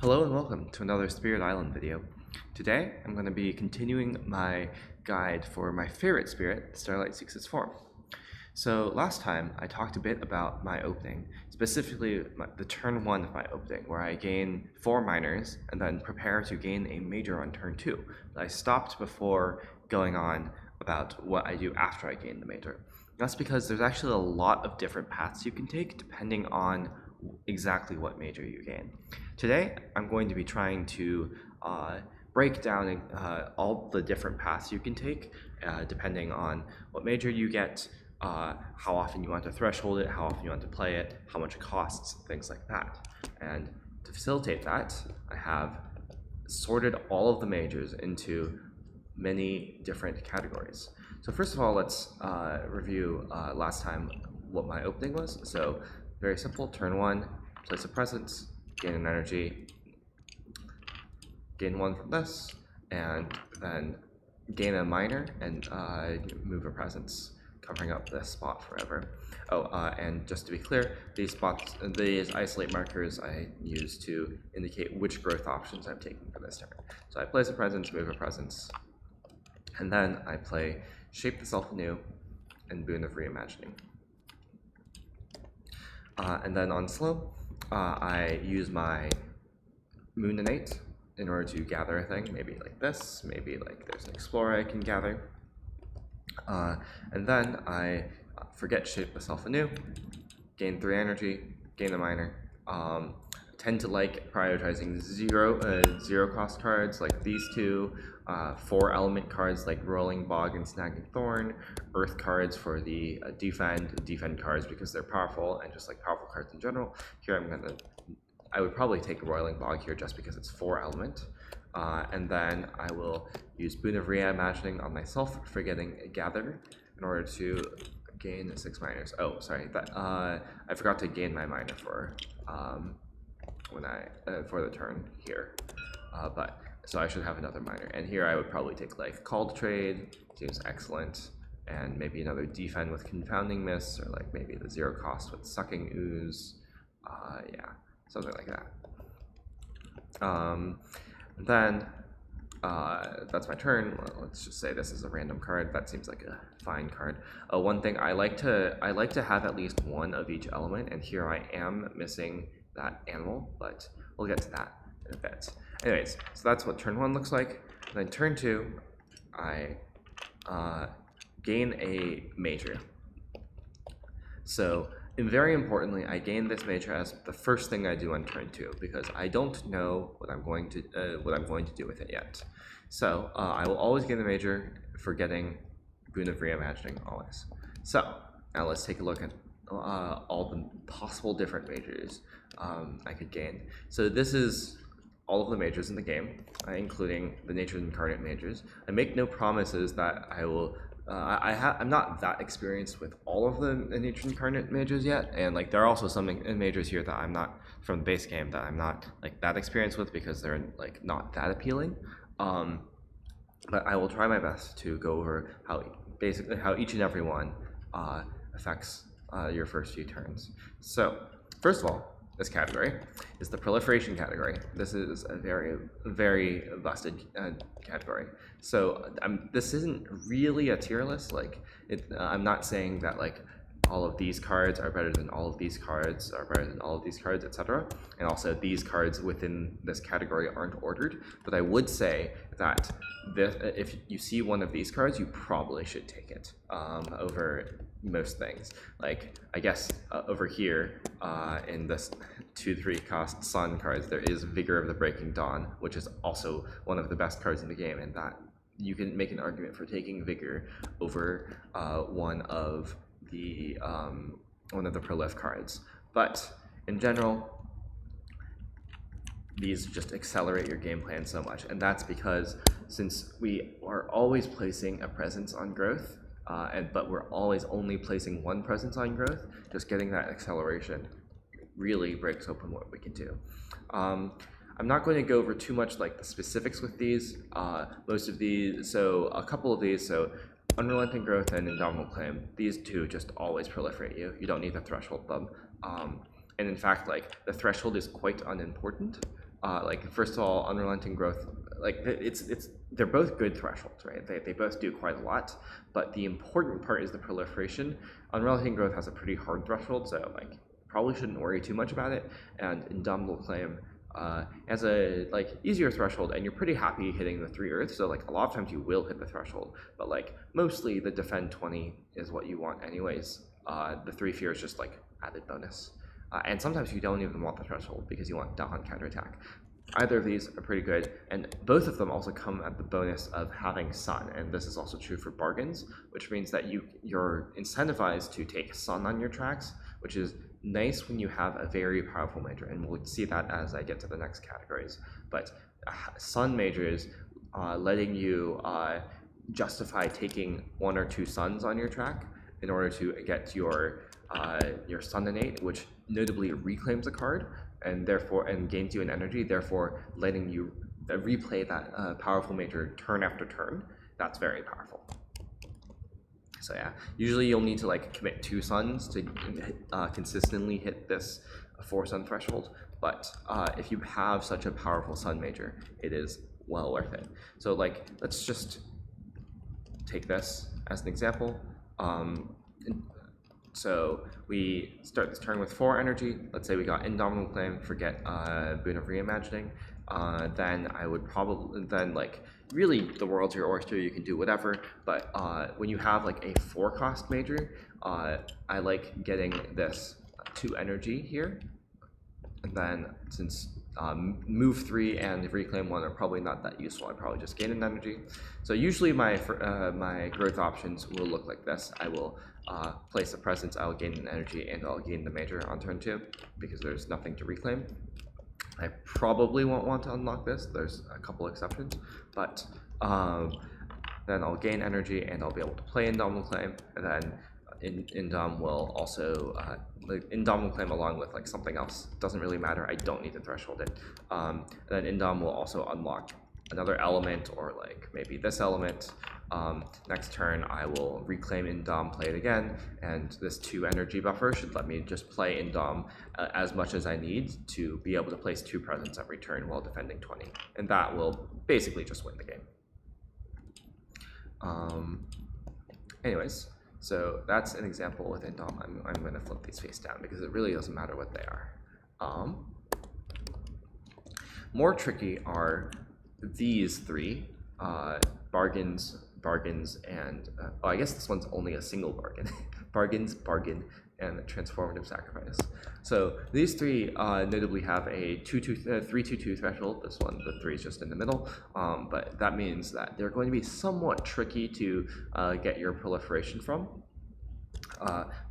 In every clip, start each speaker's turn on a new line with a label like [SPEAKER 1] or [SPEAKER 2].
[SPEAKER 1] Hello and welcome to another Spirit Island video. Today I'm going to be continuing my guide for my favorite spirit, Starlight Seeks Its Form. So last time I talked a bit about my opening, specifically the turn 1 of my opening, where I gain 4 minors and then prepare to gain a major on turn 2. But I stopped before going on about what I do after I gain the major. That's because there's actually a lot of different paths you can take depending on exactly what major you gain. Today, I'm going to be trying to break down all the different paths you can take depending on what major you get, how often you want to threshold it, how often you want to play it, how much it costs, things like that. And to facilitate that, I have sorted all of the majors into many different categories. So first of all, let's review last time what my opening was. So very simple, turn 1, place a presence, gain an energy, gain 1 from this, and then gain a minor and move a presence, covering up this spot forever. And just to be clear, these isolate markers I use to indicate which growth options I'm taking for this turn. So I place a presence, move a presence, and then I play Shape the Self Anew and Boon of Reimagining. And then on slow, I use my Moon Innate in order to gather a thing, maybe like this, maybe like there's an Explorer I can gather. And then I forget Shape the Self Anew, gain 3 energy, gain a minor. Tend to like prioritizing zero cost cards like these two, 4 element cards like Rolling Bog and Snagging Thorn, earth cards for the defend cards because they're powerful and just like powerful cards in general. Here I would probably take a Rolling Bog here just because it's 4 element. And then I will use Boon of Reimagining on myself, forgetting Gather, in order to gain 6 minors. Oh, sorry, I forgot to gain my minor for for the turn here, so I should have another minor. And here I would probably take like Call to Trade, seems excellent, and maybe another Defend with Confounding Miss, or like maybe the 0 cost with Sucking Ooze, yeah, something like that. Then that's my turn. Let's just say this is a random card. That seems like a fine card. One thing I like to have at least 1 of each element, and here I am missing that animal, but we'll get to that in a bit. Anyways, so that's what turn 1 looks like. And then turn 2, I gain a major. So, and very importantly, I gain this major as the first thing I do on turn 2 because I don't know what I'm going to do with it yet. So I will always gain the major for getting Boon of Reimagining always. So now let's take a look at all the possible different majors I could gain. So this is all of the majors in the game, including the Nature's Incarnate majors. I make no promises that I will. I'm not that experienced with all of the Nature's Incarnate majors yet, and like there are also some majors here that I'm not from the base game that I'm not like that experienced with because they're like not that appealing. But I will try my best to go over how each and every one affects your first few turns. So first of all, this category is the proliferation category. This is a very, very busted category. So this isn't really a tier list. Like, I'm not saying that like all of these cards are better than all of these cards are better than all of these cards, etc. And also these cards within this category aren't ordered. But I would say that if you see one of these cards, you probably should take it over most things. Like, I guess over here in this 2/3 cost Sun cards, there is Vigor of the Breaking Dawn, which is also one of the best cards in the game, and that you can make an argument for taking Vigor over one of the Prolif cards. But in general, these just accelerate your game plan so much, and that's because since we are always placing a presence on growth, but we're always only placing 1 presence on growth, just getting that acceleration really breaks open what we can do. I'm not going to go over too much like the specifics with these. Most of these, so a couple of these, so Unrelenting Growth and Indomitable Claim, these two just always proliferate you. You don't need to threshold them. And in fact, like the threshold is quite unimportant Like first of all, unrelenting growth, like they're both good thresholds, right? They both do quite a lot, but the important part is the proliferation. Unrelenting growth has a pretty hard threshold, so like probably shouldn't worry too much about it. And Indomitable Claim has a like easier threshold, and you're pretty happy hitting the 3 Earth. So like a lot of times you will hit the threshold, but like mostly the defend 20 is what you want anyways. The 3 Fear is just like added bonus. And sometimes you don't even want the threshold because you want Dahan counterattack. Either of these are pretty good, and both of them also come at the bonus of having Sun, and this is also true for bargains, which means that you're incentivized to take Sun on your tracks, which is nice when you have a very powerful major, and we'll see that as I get to the next categories. But Sun majors letting you justify taking 1 or 2 Suns on your track in order to get your Sun innate, which notably reclaims a card and gains you an energy, therefore letting you replay that powerful major turn after turn. That's very powerful. So yeah, usually you'll need to like commit 2 Suns to consistently hit this 4 Sun threshold, but if you have such a powerful Sun major, it is well worth it. So like, let's just take this as an example. So we start this turn with 4 energy. Let's say we got Indomitable Claim, forget Boon of Reimagining. Then I would probably, like, really the world's your oyster, you can do whatever. But when you have like a 4-cost major, I like getting this 2 energy here. And then since move 3 and reclaim 1 are probably not that useful, I probably just gain an energy. So usually my growth options will look like this. I will place a presence, I will gain an energy, and I'll gain the major on turn 2 because there's nothing to reclaim. I probably won't want to unlock this, there's a couple exceptions, but then I'll gain energy and I'll be able to play Indomitable Claim, and then Indom will also Indomitable Claim along with like something else, doesn't really matter, I don't need to threshold it. And then Indom will also unlock another element, or like maybe this element. Next turn I will reclaim Indom, play it again, and this 2 energy buffer should let me just play Indom as much as I need to be able to place 2 presents every turn while defending 20, and that will basically just win the game. Anyways, so that's an example with Indom. I'm going to flip these face down because it really doesn't matter what they are. More tricky are these 3, bargains, and I guess this one's only a single bargain. Bargains, bargain, and transformative sacrifice. So these 3 notably have a 3/2/2 threshold. This one, the 3 is just in the middle, but that means that they're going to be somewhat tricky to get your proliferation from.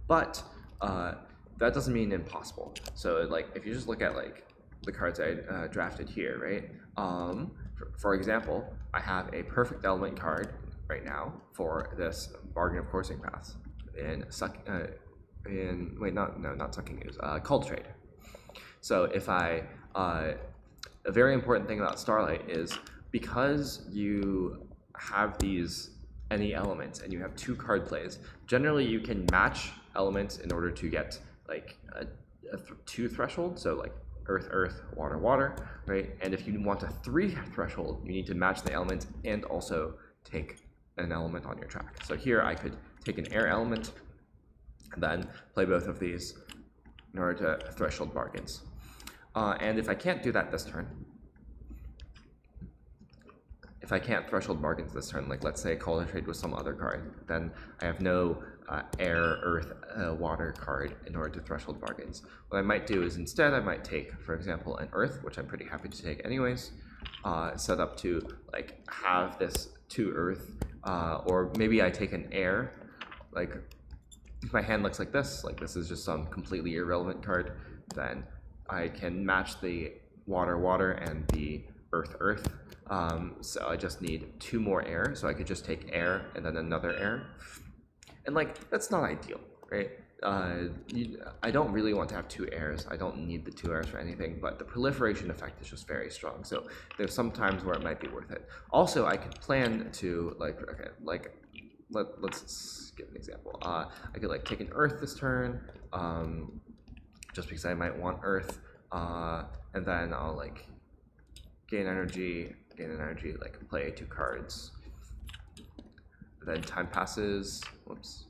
[SPEAKER 1] But that doesn't mean impossible. So like, if you just look at like the cards I drafted here, right? For example, I have a perfect element card right now for this Bargain of Coursing Paths not Sucking News, Call to Trade. So if a very important thing about Starlight is because you have these any elements and you have 2 card plays, generally you can match elements in order to get like a 2 threshold, so like earth, earth, water, water, right? And if you want a 3 threshold, you need to match the elements and also take an element on your track. So here I could take an air element and then play both of these in order to threshold bargains. And if I can't do that this turn, if I can't threshold bargains this turn, like let's say Call to Trade with some other card, then I have no air, earth, water card in order to threshold bargains. What I might do is instead I might take, for example, an earth, which I'm pretty happy to take anyways, set up to like have this 2 earth, or maybe I take an air. Like if my hand looks like this is just some completely irrelevant card, then I can match the water, water, and the earth, earth. So I just need 2 more air, so I could just take air and then another air. And like, that's not ideal, right? I don't really want to have 2 airs. I don't need the 2 airs for anything, but the proliferation effect is just very strong. So there's some times where it might be worth it. Also, I could plan to let's give an example. I could like take an earth this turn, just because I might want earth, and then I'll like gain energy, like play 2 cards. Then time passes. Whoops.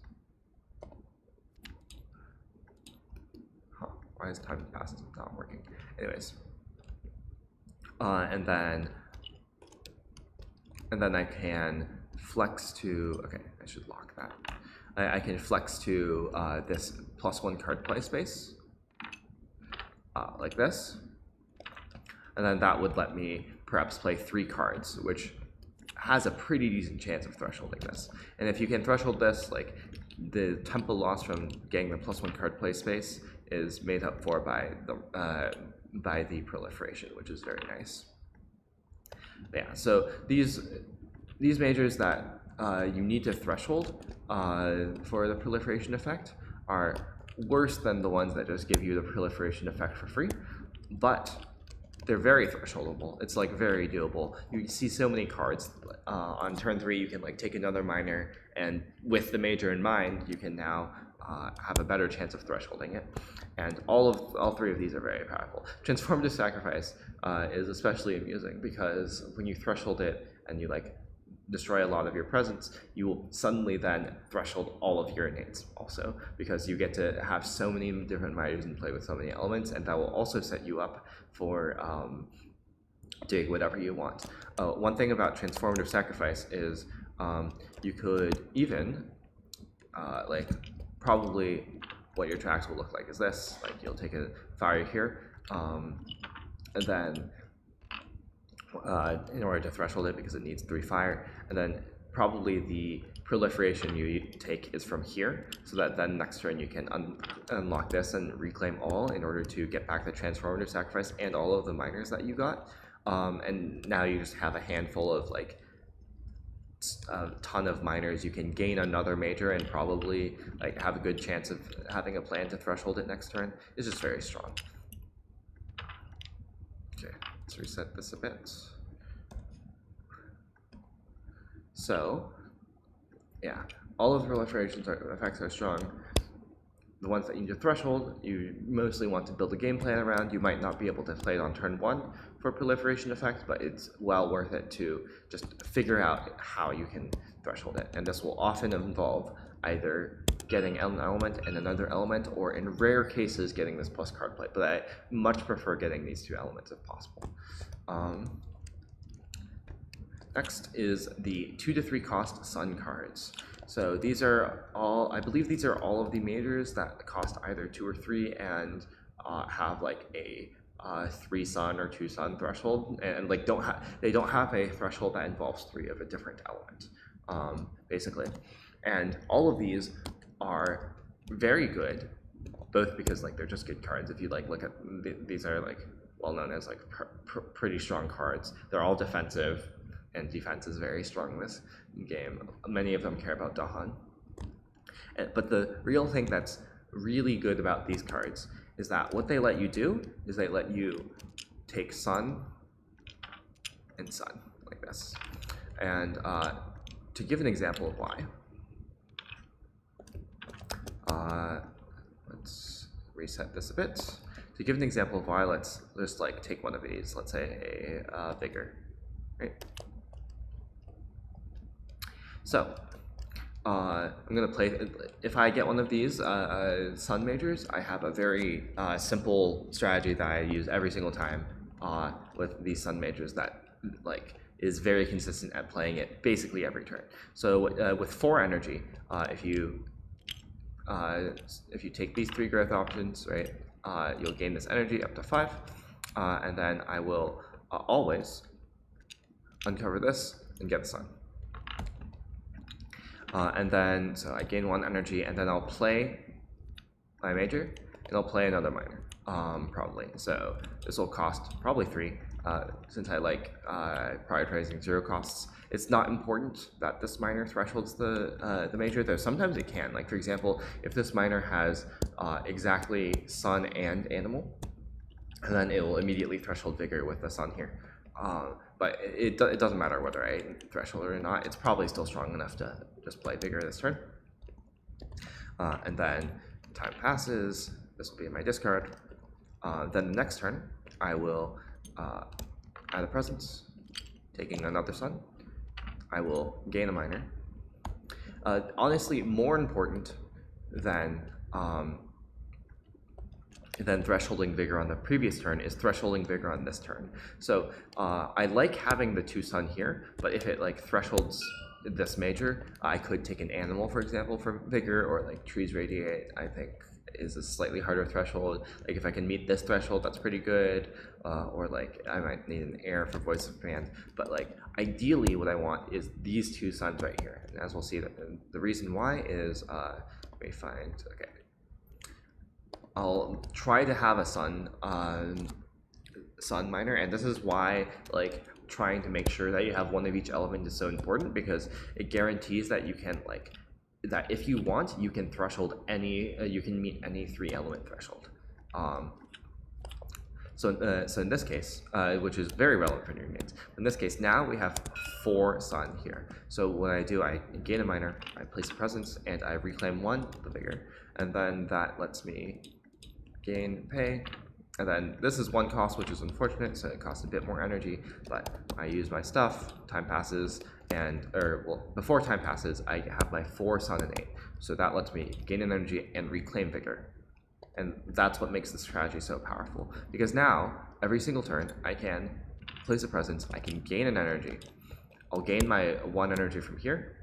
[SPEAKER 1] Huh, why is time passes not working? Anyways. And then I can flex to, okay, I should lock that. I can flex to this +1 card play space, like this. And then that would let me perhaps play 3 cards, which has a pretty decent chance of thresholding this. And if you can threshold this, like the tempo loss from getting the +1 card play space is made up for by the proliferation, which is very nice. Yeah, so these majors that you need to threshold for the proliferation effect are worse than the ones that just give you the proliferation effect for free, but they're very thresholdable. It's like very doable. You see so many cards on turn 3. You can like take another minor, and with the major in mind, you can now have a better chance of thresholding it. And all 3 of these are very powerful. Transformative Sacrifice is especially amusing because when you threshold it and you like destroy a lot of your presence, you will suddenly then threshold all of your innates also, because you get to have so many different minors and play with so many elements, and that will also set you up for doing whatever you want. One thing about Transformative Sacrifice is you could even like probably what your tracks will look like is this. Like you'll take a fire here, and then in order to threshold it, because it needs 3 fire, and then probably the proliferation you take is from here, so that then next turn you can unlock this and reclaim all in order to get back the Transformative Sacrifice and all of the minors that you got. And now you just have a handful of like a ton of minors. You can gain another major and probably like have a good chance of having a plan to threshold it next turn. It's just very strong. Okay, let's reset this a bit. So, yeah, all of the proliferation effects are strong. The ones that you need to threshold, you mostly want to build a game plan around. You might not be able to play it on turn 1 for proliferation effect, but it's well worth it to just figure out how you can threshold it. And this will often involve either getting an element and another element, or in rare cases getting this plus card play, but I much prefer getting these 2 elements if possible. Next is the 2 to 3 cost sun cards. So these are all, I believe these are all of the majors that cost either 2 or 3 and have like a 3 sun or 2 sun threshold, and like they don't have a threshold that involves 3 of a different element, basically. And all of these are very good, both because like they're just good cards. If you like look at these are like well known as like pretty strong cards. They're all defensive, and defense is very strong in this game. Many of them care about Dahan. But the real thing that's really good about these cards is that what they let you do is they let you take sun and sun, like this. And to give an example of why, let's reset this a bit. To give an example of why, let's just like take one of these, let's say a vigor, right? So I'm gonna play, if I get one of these sun majors, I have a very simple strategy that I use every single time with these sun majors that like is very consistent at playing it basically every turn. So with 4 energy, if you take these 3 growth options, right, you'll gain this energy up to 5, and then I will always uncover this and get the sun. And then, so I gain 1 energy, and then I'll play my major, and I'll play another minor, probably. So this will cost probably 3, since I like prioritizing 0 costs. It's not important that this minor thresholds the major, though sometimes it can. Like for example, if this minor has exactly sun and animal, and then it will immediately threshold vigor with the sun here. But it doesn't matter whether I threshold or not. It's probably still strong enough to just play vigor this turn. And then time passes. This will be in my discard. Then the next turn, I will add a presence, taking another sun. I will gain a minor. Honestly, more important than thresholding vigor on the previous turn is thresholding vigor on this turn. So I like having the 2 sun here, but if it like thresholds this major, I could take an animal, for example, for vigor, or like trees radiate, I think is a slightly harder threshold. Like if I can meet this threshold, that's pretty good, or like I might need an air for voice of command. But like ideally what I want is these 2 suns right here, and as we'll see, that the reason why is let me find, okay, I'll try to have a sun minor, and this is why like trying to make sure that you have one of each element is so important, because it guarantees that you can like, that if you want, you can threshold any, you can meet any 3 element threshold. So in this case, which is very relevant for new games, in this case now we have 4 sun here. So what I do, I gain a minor, I place a presence, and I reclaim 1, the vigor, and then that lets me gain pay. And then this is 1 cost, which is unfortunate, so it costs a bit more energy, but I use my stuff, time passes, and, before time passes, I have my 4 sun and 8. So that lets me gain an energy and reclaim vigor. And that's what makes this strategy so powerful, because now, every single turn, I can place a presence, I can gain an energy. I'll gain my 1 energy from here,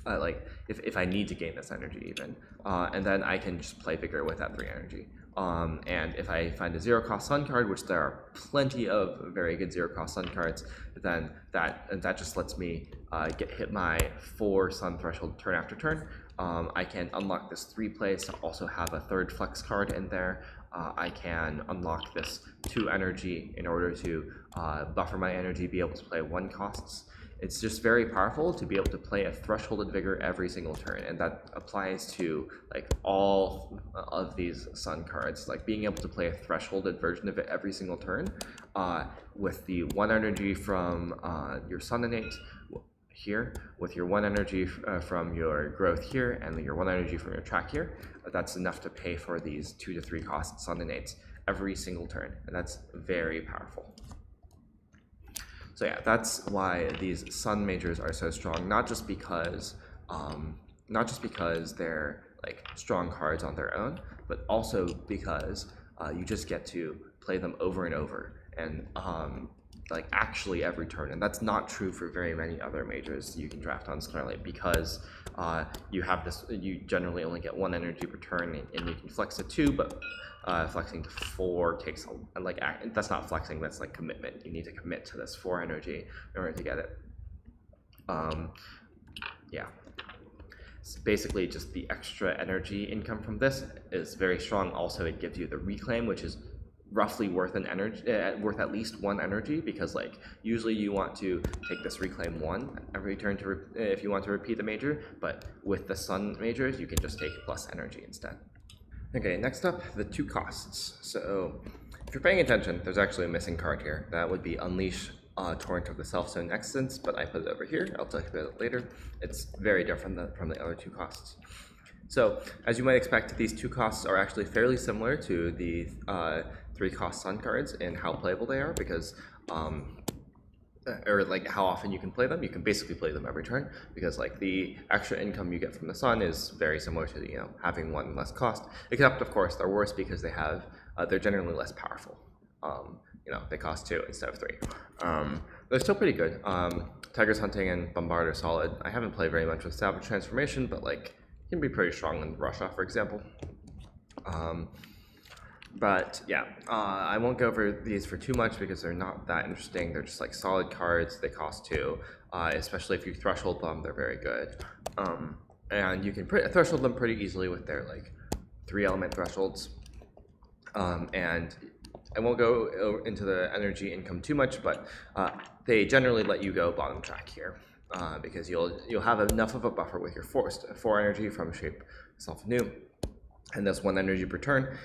[SPEAKER 1] like, if I need to gain this energy even, and then I can just play vigor with that 3 energy. And if I find a 0 cost sun card, which there are plenty of very good 0 cost sun cards, then that just lets me hit my 4 sun threshold turn after turn. I can unlock this 3 place to also have a 3rd flex card in there. I can unlock this 2 energy in order to buffer my energy, be able to play 1 costs. It's just very powerful to be able to play a thresholded vigor every single turn, and that applies to like all of these sun cards. Like being able to play a thresholded version of it every single turn, with the 1 energy from your sun innate here, with your 1 energy from your growth here, and your 1 energy from your track here. That's enough to pay for these 2 to 3 cost sun innates every single turn, and that's very powerful. So yeah, that's why these sun majors are so strong. Not just because they're like strong cards on their own, but also because you just get to play them over and over, and like actually every turn. And that's not true for very many other majors you can draft on Starlight, because you have this. You generally only get 1 energy per turn, and you can flex to 2, but flexing to 4 takes like that's not flexing, that's like commitment. You need to commit to this 4 energy in order to get it. Yeah, so basically just the extra energy income from this is very strong. Also, it gives you the reclaim, which is roughly worth an energy, worth at least 1 energy, because like usually you want to take this reclaim 1 every turn to if you want to repeat the major, but with the sun majors you can just take plus energy instead. Okay, next up, the 2 costs. So if you're paying attention, there's actually a missing card here. That would be Unleash Torrent of the Self-Sown Essence, but I put it over here. I'll talk about it later. It's very different from the other 2 costs. So as you might expect, these 2 costs are actually fairly similar to the 3 cost sun cards in how playable they are, because or like how often you can play them. You can basically play them every turn, because like the extra income you get from the sun is very similar to, you know, having 1 less cost, except of course they're worse because they have they're generally less powerful. You know, they cost 2 instead of 3. They're still pretty good. Tiger's Hunting and Bombard are solid. I haven't played very much with Savage Transformation, but like can be pretty strong in Russia, for example. But yeah, I won't go over these for too much because they're not that interesting. They're just like solid cards. They cost 2, especially if you threshold them. They're very good, and you can threshold them pretty easily with their like 3 element thresholds. And I won't go into the energy income too much, but they generally let you go bottom track here, because you'll have enough of a buffer with your 4 energy from Shape Self New, and that's 1 energy per turn,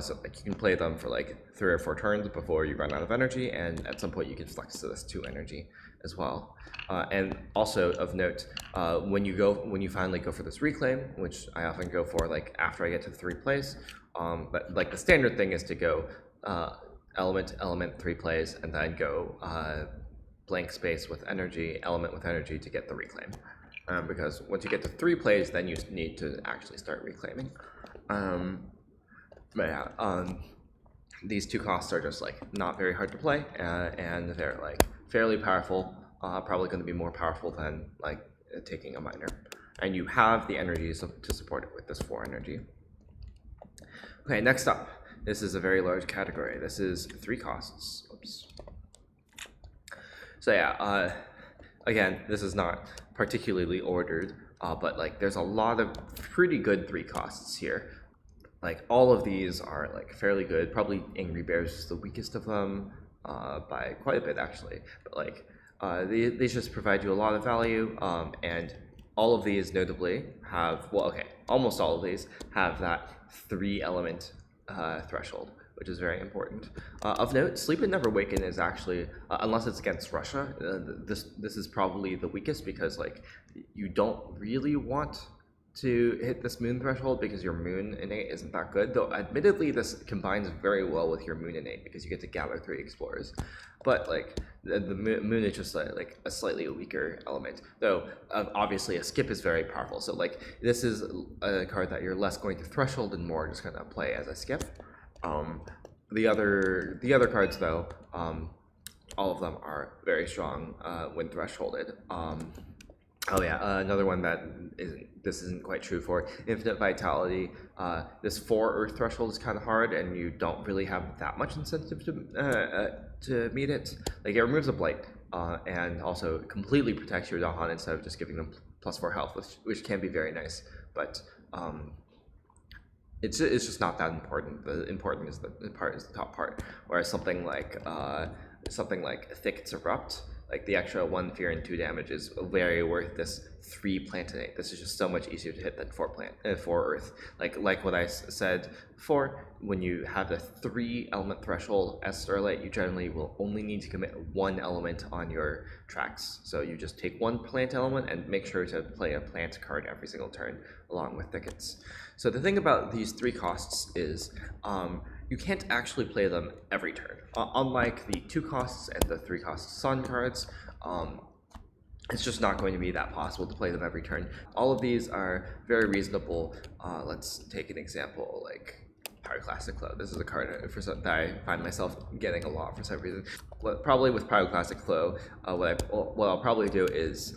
[SPEAKER 1] so like you can play them for like 3 or 4 turns before you run out of energy, and at some point you can flex to this 2 energy as well. And also of note, when you finally go for this reclaim, which I often go for like after I get to the 3 place, but like the standard thing is to go element, element, 3 plays, and then go blank space with energy, element with energy to get the reclaim. Because once you get to 3 plays, then you need to actually start reclaiming. But yeah, these 2 costs are just like not very hard to play, and they're like fairly powerful. Probably going to be more powerful than like taking a minor. And you have the energy to support it with this 4 energy. Okay, next up, this is a very large category. This is 3 costs. Oops. So yeah, again, this is not particularly ordered, but like there's a lot of pretty good 3 costs here. Like all of these are like fairly good. Probably Angry Bears is the weakest of them by quite a bit actually. But like these just provide you a lot of value, and all of these notably have, well, okay, almost all of these have that 3 element threshold, which is very important. Of note, Sleep and Never Waken is actually, unless it's against Russia, this is probably the weakest because like you don't really want to hit this moon threshold because your moon innate isn't that good, though admittedly this combines very well with your moon innate because you get to gather 3 explorers. But like the moon is just like a slightly weaker element, though obviously a skip is very powerful. So like this is a card that you're less going to threshold and more just gonna play as a skip. The other cards though, all of them are very strong when thresholded. Oh yeah, another one that isn't quite true for Infinite Vitality. This 4 Earth threshold is kind of hard, and you don't really have that much incentive to meet it. Like it removes a blight, and also completely protects your Dahan instead of just giving them +4 health, which can be very nice. But it's just not that important. The important is the top part. Whereas something like Thickets Erupt, like the extra 1 fear and 2 damage is very worth this 3 plant innate. This is just so much easier to hit than 4 earth. Like what I said before, when you have the 3 element threshold as Starlight, you generally will only need to commit 1 element on your tracks. So you just take 1 plant element and make sure to play a plant card every single turn along with Thickets. So the thing about these 3 costs is you can't actually play them every turn. Unlike the 2 costs and the 3 cost Sun cards, it's just not going to be that possible to play them every turn. All of these are very reasonable. Let's take an example like Pyroclastic Flow. This is a card that I find myself getting a lot for some reason. Probably with Pyroclastic Flow, what I'll probably do is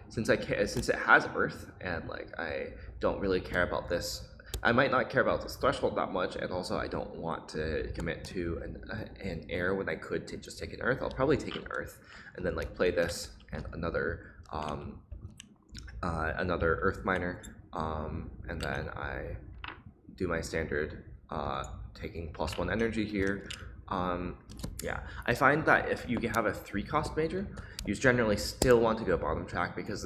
[SPEAKER 1] since it has Earth and like I don't really care about this. I might not care about this threshold that much, and also I don't want to commit to an air when I could just take an Earth. I'll probably take an Earth and then like play this and another Earth Miner, and then I do my standard taking +1 energy here. Yeah, I find that if you have a 3 cost major, you generally still want to go bottom track because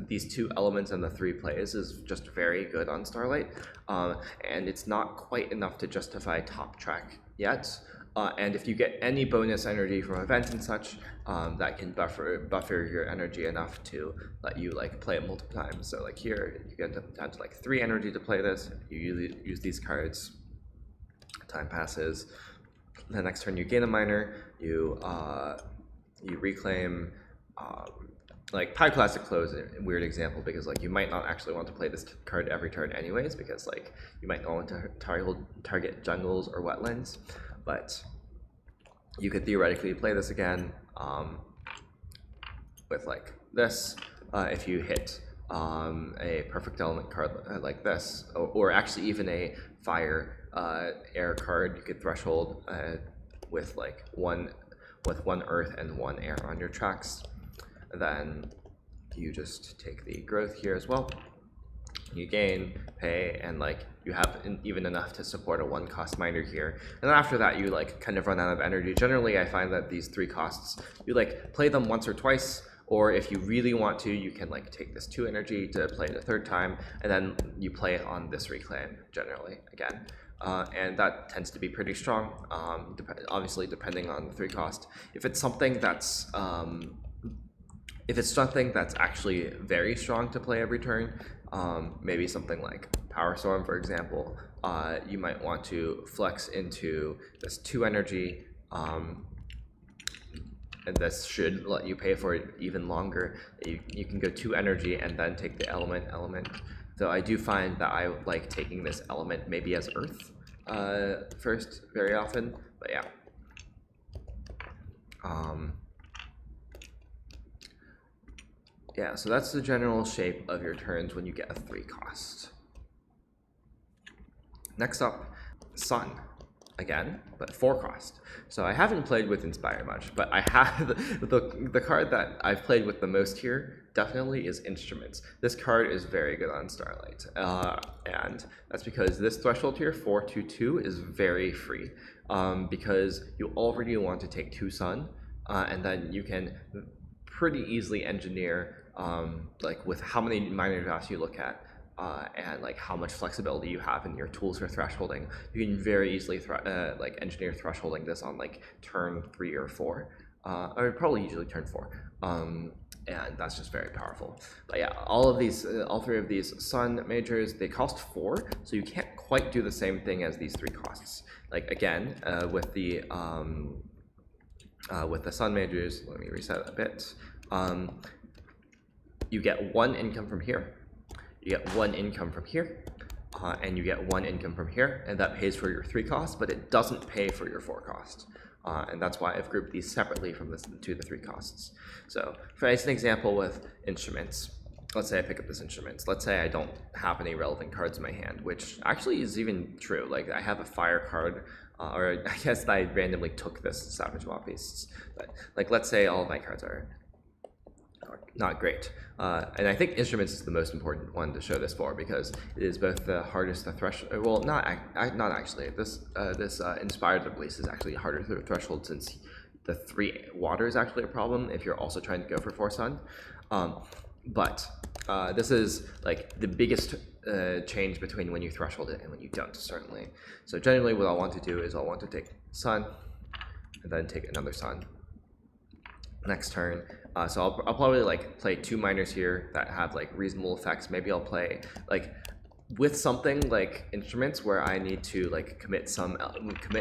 [SPEAKER 1] these 2 elements and the 3 plays is just very good on Starlight, and it's not quite enough to justify top track yet. And if you get any bonus energy from events and such, that can buffer your energy enough to let you like play it multiple times. So like here, you get down to like 3 energy to play this. You use these cards. Time passes. The next turn you gain a minor. You reclaim. Like Pyroclastic Flow is a weird example because like you might not actually want to play this card every turn anyways because like you might not want to target jungles or wetlands, but you could theoretically play this again with like this if you hit a perfect element card like this, or actually even a fire air card. You could threshold with like one earth and 1 air on your tracks. Then you just take the growth here as well. You gain, pay, and like you have even enough to support a 1 cost miner here. And then after that, you like kind of run out of energy. Generally, I find that these 3 costs, you like play them once or twice, or if you really want to, you can like take this 2 energy to play it a 3rd time, and then you play it on this reclaim generally again. And that tends to be pretty strong, obviously depending on the 3 cost. If it's something that's actually very strong to play every turn, maybe something like Power Storm, for example, you might want to flex into this 2 energy and this should let you pay for it even longer. You can go 2 energy and then take the element. Though I do find that I like taking this element maybe as earth first very often, but yeah. Yeah, so that's the general shape of your turns when you get a 3 cost. Next up, Sun. Again, but 4 cost. So I haven't played with Inspire much, but I have the card that I've played with the most here definitely is Instruments. This card is very good on Starlight, and that's because this threshold here, 4/2/2, is very free, because you already want to take 2 Sun, and then you can pretty easily engineer, like with how many minor drafts you look at, and like how much flexibility you have in your tools for thresholding, you can very easily like engineer thresholding this on like turn 3 or 4, or probably usually turn 4, and that's just very powerful. But yeah, all 3 of these Sun majors, they cost 4, so you can't quite do the same thing as these 3 costs. Like again, with the Sun majors, let me reset a bit. You get 1 income from here. You get 1 income from here, and you get 1 income from here, and that pays for your 3 costs, but it doesn't pay for your 4 cost. And that's why I've grouped these separately from the 3 costs. So for as an example with Instruments, let's say I pick up this Instruments. Let's say I don't have any relevant cards in my hand, which actually is even true. Like I have a fire card, or I guess I randomly took this Savage Mob Beasts. But like let's say all of my cards are not great. And I think Instruments is the most important one to show this for, because it is both the hardest to threshold. Well, not actually. This Inspired release is actually harder to threshold, since the 3 water is actually a problem if you're also trying to go for 4 Sun. But this is like the biggest change between when you threshold it and when you don't, certainly. So generally what I'll want to do is I'll want to take Sun, and then take another Sun next turn. So I'll probably like play 2 minors here that have like reasonable effects. Maybe I'll play like with something like Instruments where I need to like commit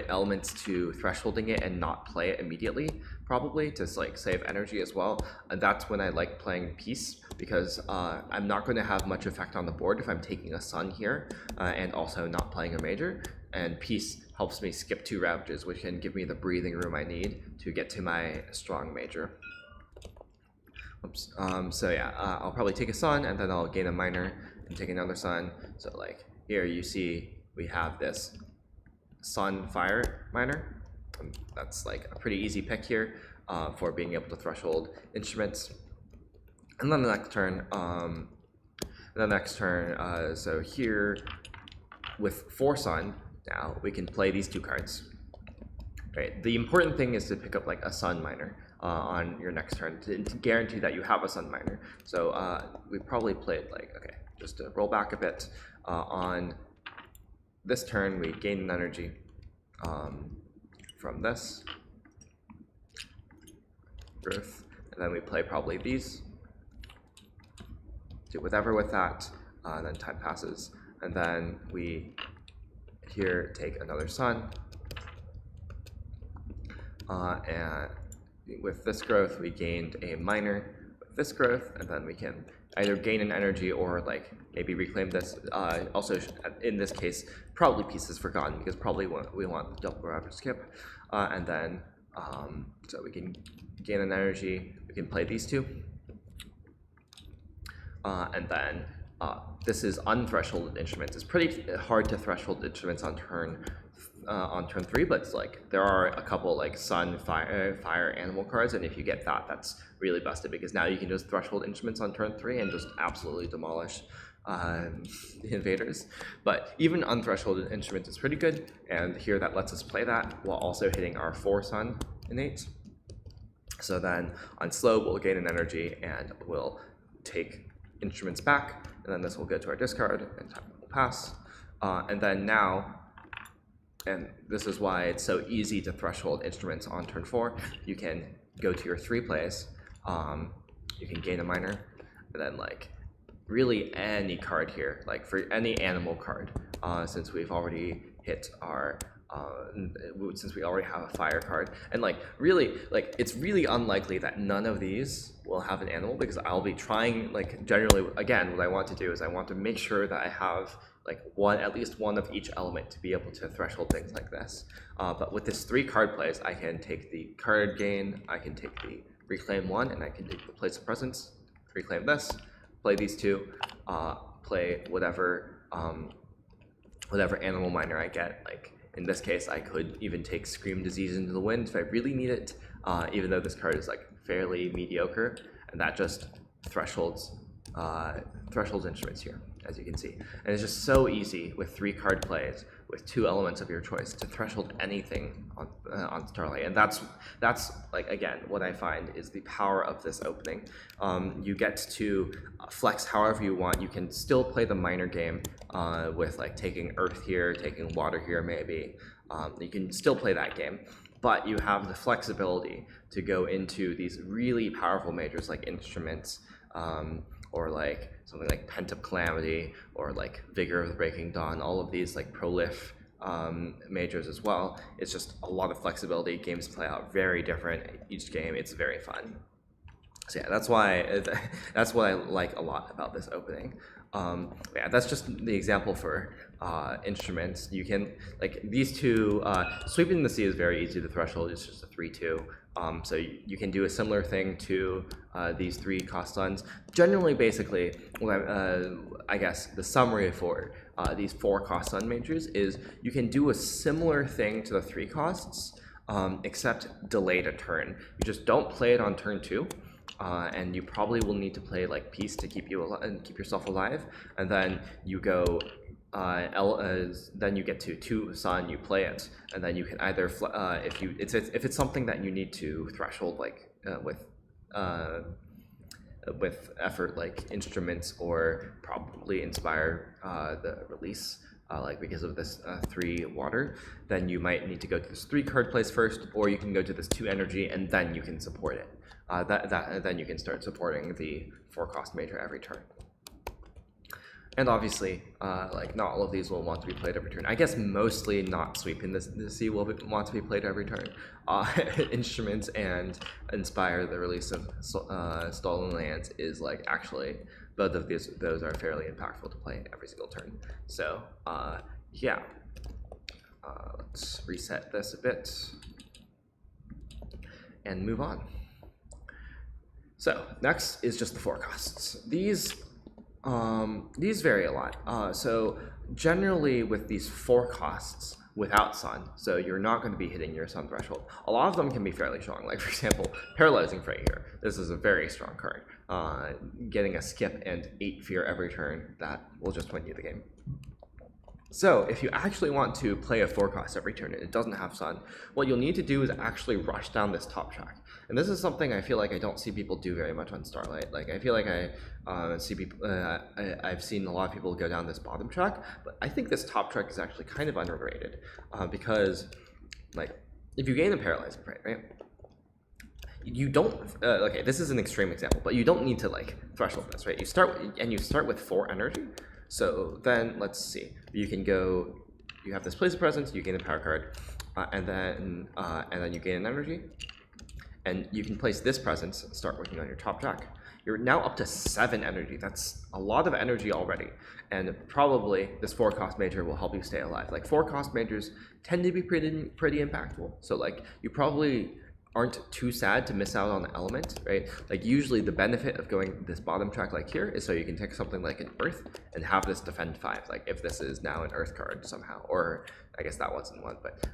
[SPEAKER 1] elements to thresholding it and not play it immediately, probably to like save energy as well. And that's when I like playing Peace, because I'm not going to have much effect on the board if I'm taking a Sun here, and also not playing a major. And Peace helps me skip 2 Ravages, which can give me the breathing room I need to get to my strong major. Oops. So yeah, I'll probably take a Sun, and then I'll gain a minor and take another Sun. So like here you see we have this Sun Fire minor. That's like a pretty easy pick here for being able to threshold Instruments. And then the next turn, so here with 4 Sun, now we can play these 2 cards. Right. The important thing is to pick up like a Sun minor on your next turn to guarantee that you have a Sun minor. So we probably played like, okay, just to roll back a bit, on this turn we gain an energy from this growth, and then we play probably these, do whatever with that, and then time passes, and then we here take another Sun, and with this growth we gained a minor with this growth, and then we can either gain an energy or like maybe reclaim this. Also in this case probably Peace is forgotten, because probably we want the double ravage skip, and then so we can gain an energy, we can play these 2, and then this is unthresholded Instruments. It's pretty hard to threshold Instruments on turn 3, but it's like there are a couple like Sun, Fire, Animal cards, and if you get that, that's really busted, because now you can just threshold Instruments on turn 3 and just absolutely demolish the invaders. But even unthresholded Instruments is pretty good, and here that lets us play that while also hitting our 4 Sun innate. So then on slow we'll gain an energy and we'll take Instruments back, and then this will go to our discard and time will pass. And then now, and this is why it's so easy to threshold Instruments on turn 4, you can go to your 3 plays, you can gain a minor, and then like really any card here, like for any animal card, since we've already hit our since we already have a fire card. And like really, like it's really unlikely that none of these will have an animal, because I'll be trying, like generally, again, what I want to do is I want to make sure that I have like at least one of each element to be able to threshold things like this. But with this 3 card plays, I can take the card gain, I can take the reclaim 1, and I can take the place of presence, reclaim this, play these 2, play whatever animal miner I get. Like in this case, I could even take Scream Disease into the Wind if I really need it, even though this card is like fairly mediocre, and that just thresholds instruments here, as you can see. And it's just so easy with 3 card plays with 2 elements of your choice to threshold anything on Starlight. And that's like, again, what I find is the power of this opening. You get to flex however you want. You can still play the minor game with like taking earth here, taking water here maybe. You can still play that game, but you have the flexibility to go into these really powerful majors like instruments, or like something like Pent-Up Calamity, or like Vigor of the Breaking Dawn, all of these like Prolif majors as well. It's just a lot of flexibility. Games play out very different each game. It's very fun. So yeah, that's what I like a lot about this opening. Yeah, that's just the example for instruments. You can, like these 2, Sweeping the Sea is very easy to threshold. It's just a 3/2. So you can do a similar thing to these 3 cost stuns. Generally, basically, I guess the summary for these 4 cost stun majors is you can do a similar thing to the 3 costs, except delayed a turn. You just don't play it on turn 2. And you probably will need to play like Peace to keep yourself alive, and then you go then you get to 2 Sun, you play it, and then you can either if it's something that you need to threshold like with effort, like instruments, or probably inspire the release, like because of this 3 water, then you might need to go to this 3 card place first, or you can go to this 2 energy and then you can support it. Then you can start supporting the 4 cost major every turn. And obviously, like not all of these will want to be played every turn. I guess mostly not Sweeping the Sea will want to be played every turn. Instruments and Inspire, the release of Stolen Lands, is like actually both of those are fairly impactful to play every single turn. So yeah, let's reset this a bit and move on. So next is just the 4 costs. These vary a lot. So generally with these 4 costs without Sun, so you're not going to be hitting your Sun threshold. A lot of them can be fairly strong. Like for example, Paralyzing Fray here. This is a very strong card. Getting a skip and 8 fear every turn, that will just win you the game. So if you actually want to play a 4 cost every turn and it doesn't have Sun, what you'll need to do is actually rush down this top track. And this is something I feel like I don't see people do very much on Starlight. Like I feel like I've seen a lot of people go down this bottom track, but I think this top track is actually kind of underrated, because like if you gain a Paralyzing Fray, right? You don't, okay, this is an extreme example, but you don't need to like threshold this, right? You start with 4 energy. So then let's see, you can go, you have this Place of Presence, you gain a power card, and then you gain an energy, and you can place this presence and start working on your top track. You're now up to 7 energy. That's a lot of energy already, and probably this 4 cost major will help you stay alive. Like 4 cost majors tend to be pretty impactful. So like you probably aren't too sad to miss out on the element, right? Like usually the benefit of going this bottom track like here is so you can take something like an earth and have this defend 5, like if this is now an earth card somehow, or I guess that wasn't one, but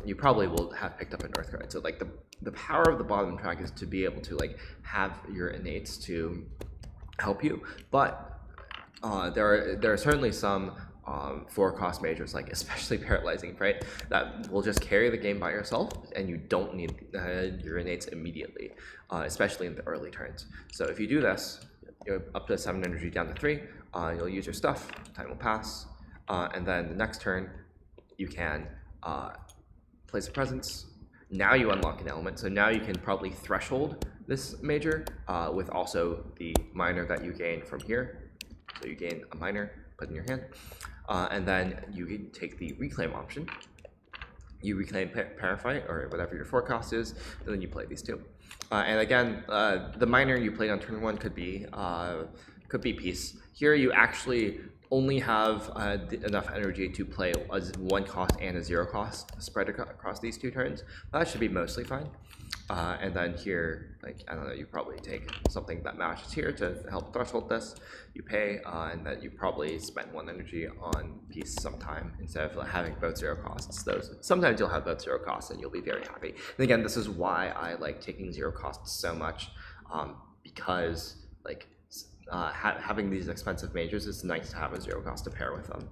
[SPEAKER 1] you probably will have picked up an earth card. So like the power of the bottom track is to be able to like have your innates to help you, but there are certainly some 4 cost majors, like especially Paralyzing Fray, that will just carry the game by yourself, and you don't need your innates immediately, especially in the early turns. So if you do this, you're up to 7 energy down to 3, you'll use your stuff, time will pass, and then the next turn you can place a presence. Now you unlock an element, so now you can probably threshold this major with also the minor that you gain from here. So you gain a minor, put in your hand, and then you can take the reclaim option, you reclaim Paraphyte or whatever your forecast is, and then you play these two. And again, the miner you played on turn 1 could be Peace. Here you actually only have enough energy to play a 1 cost and a 0 cost spread across these 2 turns. That should be mostly fine. And then here, like, I don't know, you probably take something that matches here to help threshold this. You pay, and then you probably spend 1 energy on Peace sometime instead of having both 0 costs. Sometimes you'll have both 0 costs and you'll be very happy. And again, this is why I like taking 0 costs so much, because like having these expensive majors, it's nice to have a 0 cost to pair with them.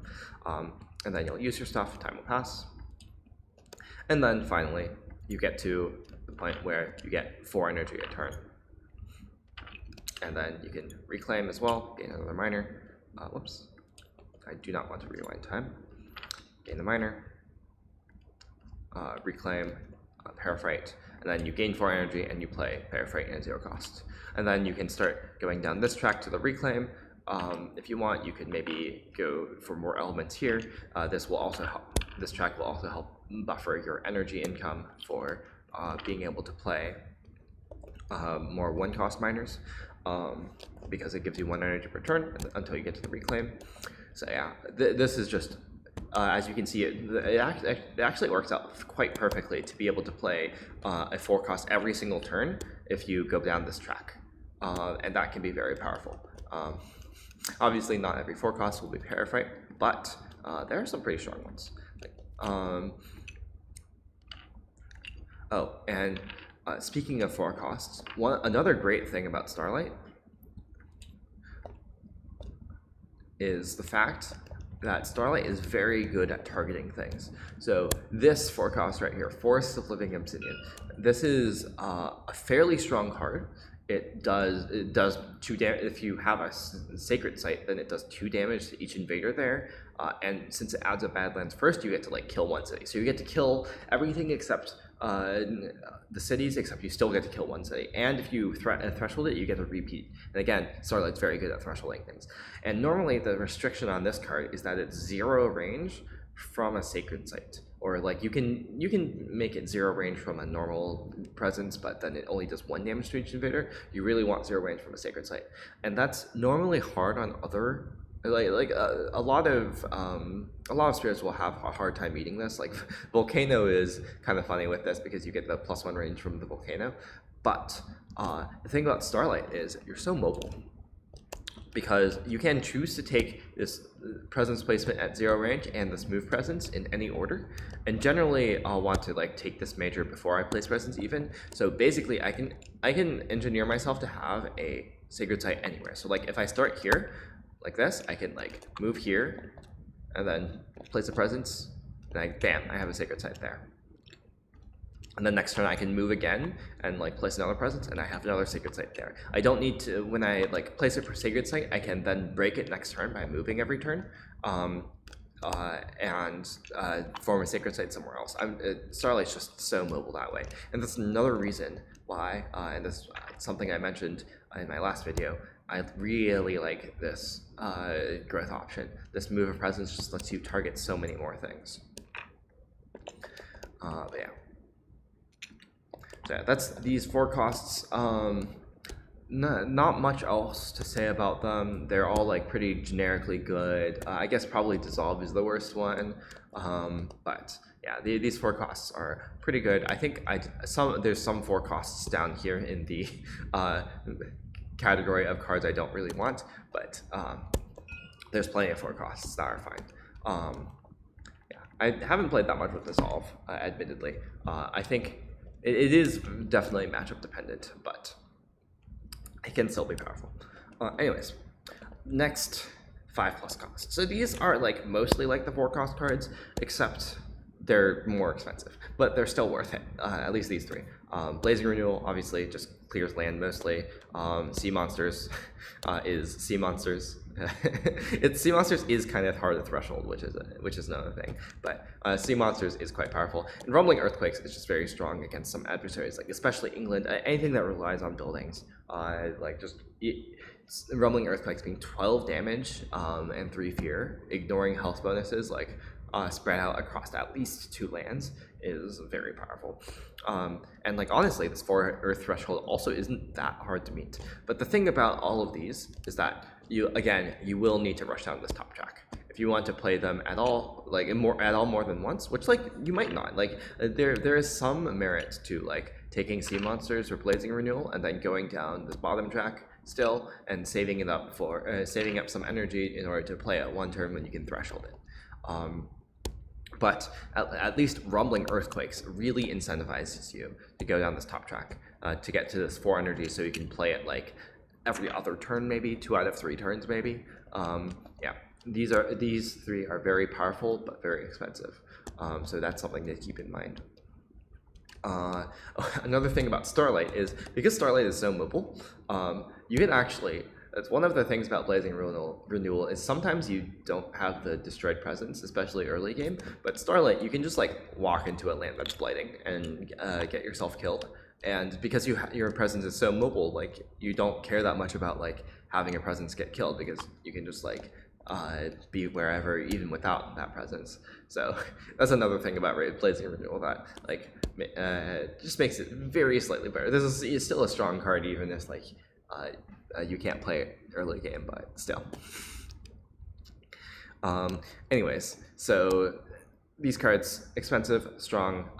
[SPEAKER 1] And then you'll use your stuff, time will pass. And then finally, you get to the point where you get 4 energy a turn. And then you can reclaim as well, gain another miner. Whoops, I do not want to rewind time. Gain the miner, reclaim, Paraphyte, and then you gain 4 energy and you play Paraphyte in a 0 cost. And then you can start going down this track to the reclaim. If you want, you could maybe go for more elements here. This will also help. This track will also help buffer your energy income for being able to play more 1 cost miners, because it gives you 1 energy per turn until you get to the reclaim. So yeah, this is just, as you can see, it actually works out quite perfectly to be able to play a 4 cost every single turn if you go down this track, and that can be very powerful. Obviously, not every 4 cost will be Paraphyte, but there are some pretty strong ones. Oh, and speaking of 4 costs, another great thing about Starlight is the fact that Starlight is very good at targeting things. So this 4 cost right here, Forest of Living Obsidian, this is a fairly strong card. It does 2 damage. If you have a Sacred Site, then it does 2 damage to each invader there. And since it adds a Badlands first, you get to like kill 1 city. So you get to kill everything except the cities, except you still get to kill 1 city. And if you threshold it, you get a repeat. And again, Starlight's very good at thresholding things. And normally the restriction on this card is that it's 0 range from a Sacred Site. Or like you can make it 0 range from a normal presence, but then it only does 1 damage to each invader. You really want 0 range from a Sacred Site. And that's normally hard on other, a lot of spirits will have a hard time meeting this. Like Volcano is kind of funny with this because you get the +1 range from the Volcano. But the thing about Starlight is you're so mobile, because you can choose to take this presence placement at 0 range and this move presence in any order. And generally I'll want to like take this major before I place presence even. So basically I can engineer myself to have a Sacred Site anywhere. So like if I start here like this, I can like move here and then place a presence, and bam, I have a Sacred Site there. And then next turn I can move again and like place another presence, and I have another Sacred Site there. I don't need to, when I like place it for Sacred Site, I can then break it next turn by moving every turn, and form a Sacred Site somewhere else. Starlight's just so mobile that way. And that's another reason why, and this is something I mentioned in my last video, I really like this growth option. This move of presence just lets you target so many more things. But yeah. So yeah, that's these 4 costs. Not much else to say about them. They're all like pretty generically good. I guess probably Dissolve is the worst one. But yeah, these 4 costs are pretty good. I think there's some 4 costs down here in the category of cards I don't really want, but there's plenty of 4 costs that are fine. Yeah, I haven't played that much with Dissolve, admittedly. I think it is definitely matchup dependent, but it can still be powerful. Anyways, next 5+ costs. So these are like mostly like the 4 cost cards, except they're more expensive, but they're still worth it. At least these 3. Blazing Renewal obviously just clears land mostly. Sea Monsters is Sea Monsters. Sea Monsters is kind of hard to threshold, which is another thing. But Sea Monsters is quite powerful. And Rumbling Earthquakes is just very strong against some adversaries, like especially England. Anything that relies on buildings, Rumbling Earthquakes being 12 damage and 3 fear, ignoring health bonuses, like spread out across at least 2 lands, is very powerful. And like honestly, this 4 Earth threshold also isn't that hard to meet. But the thing about all of these is that you will need to rush down this top track if you want to play them at all, like more than once. Which like you might not. Like there is some merit to like taking sea monsters or blazing renewal and then going down this bottom track still and saving up some energy in order to play it one turn when you can threshold it. But at least Rumbling Earthquakes really incentivizes you to go down this top track to get to this 4 energy, so you can play it like every other turn, maybe 2 out of 3 turns, maybe. Yeah, these 3 are very powerful but very expensive, so that's something to keep in mind. Another thing about Starlight is because Starlight is so mobile, you can actually. That's one of the things about Blazing Renewal is sometimes you don't have the Destroyed Presence, especially early game, but Starlight, you can just like walk into a land that's blighting and get yourself killed. And because your presence is so mobile, like you don't care that much about like having a presence get killed because you can just like be wherever even without that presence. So that's another thing about Blazing Renewal that like just makes it very slightly better. This is still a strong card even if like you can't play it early game, but still. Anyways, so these cards, expensive, strong.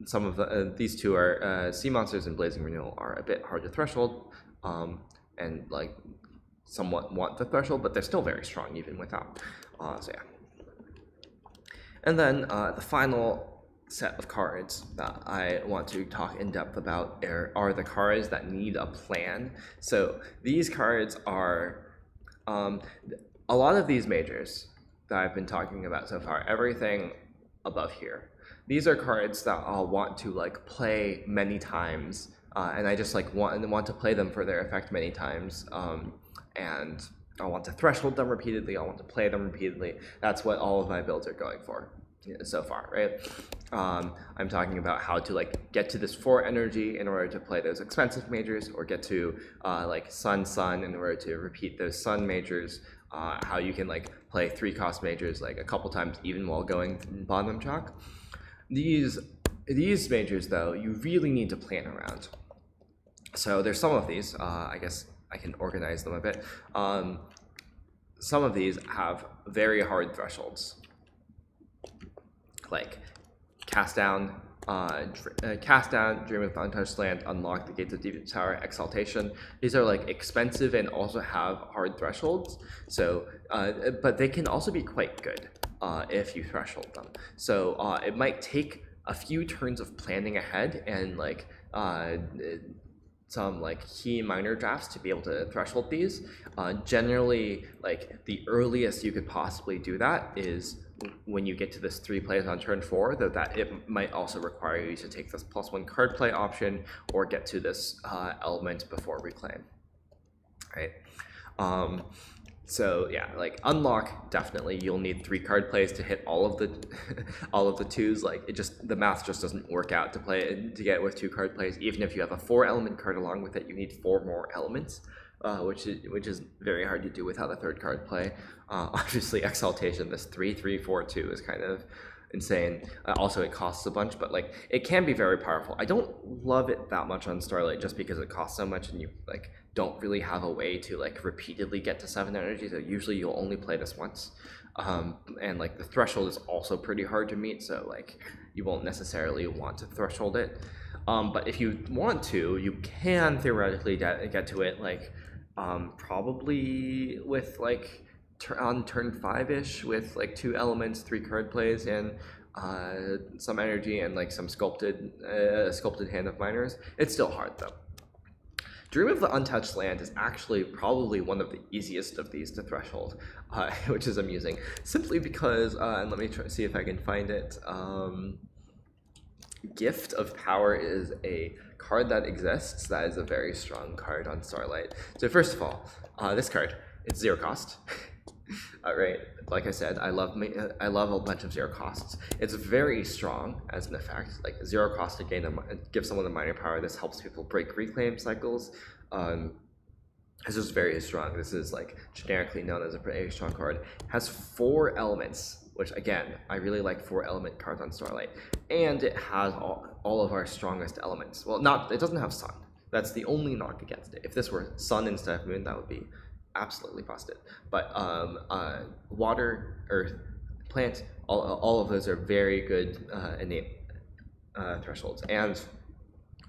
[SPEAKER 1] Some of these 2 are Sea Monsters and Blazing Renewal are a bit hard to threshold, and like somewhat want the threshold, but they're still very strong even without. So yeah. And then the final set of cards that I want to talk in depth about are the cards that need a plan. So these cards are a lot of these majors that I've been talking about so far, everything above here. These are cards that I'll want to like play many times, and I just like want to play them for their effect many times, and I want to threshold them repeatedly. I want to play them repeatedly. That's what all of my builds are going for so far, right? I'm talking about how to like get to this 4 energy in order to play those expensive majors, or get to like Sun in order to repeat those Sun majors. How you can like play 3 cost majors like a couple times even while going bottom track. These majors though, you really need to plan around. So there's some of these. I guess I can organize them a bit. Some of these have very hard thresholds, like cast down, Dream of the Untouched Land, Unlock the Gates of Deep Tower, Exaltation. These are like expensive and also have hard thresholds. So, but they can also be quite good if you threshold them. So it might take a few turns of planning ahead and like some like key minor drafts to be able to threshold these. Generally, like the earliest you could possibly do that is when you get to this 3 plays on turn 4, though that it might also require you to take this +1 card play option or get to this element before reclaim, right? So yeah, like Unlock, definitely you'll need 3 card plays to hit all of the all of the 2s. Like the math just doesn't work out to get it with 2 card plays. Even if you have a 4 element card along with it, you need 4 more elements, which is very hard to do without a 3rd card play. Obviously Exaltation, this 3/3/4/2 is kind of insane. Also it costs a bunch, but like it can be very powerful. I don't love it that much on Starlight just because it costs so much and you like don't really have a way to like repeatedly get to 7 energy, so usually you'll only play this once. And like the threshold is also pretty hard to meet, so like you won't necessarily want to threshold it. But if you want to, you can theoretically get to it like probably with like on turn 5-ish with like 2 elements, 3 card plays, and some energy and like some sculpted hand of minors. It's still hard though. Dream of the Untouched Land is actually probably one of the easiest of these to threshold, which is amusing, simply because, and let me see if I can find it, Gift of Power is a card that exists that is a very strong card on Starlight. So first of all, this card, it's 0 cost. Right, like I said, I love a bunch of 0 costs. It's very strong as an effect, like 0 cost to give someone a minor power. This helps people break reclaim cycles. This is very strong. This is like generically known as a pretty strong card. It has 4 elements which again, I really like 4 element cards on Starlight. And it has all of our strongest elements. Well, it doesn't have sun. That's the only knock against it. If this were sun instead of moon, that would be absolutely busted. But water, earth, plant, all of those are very good innate thresholds. And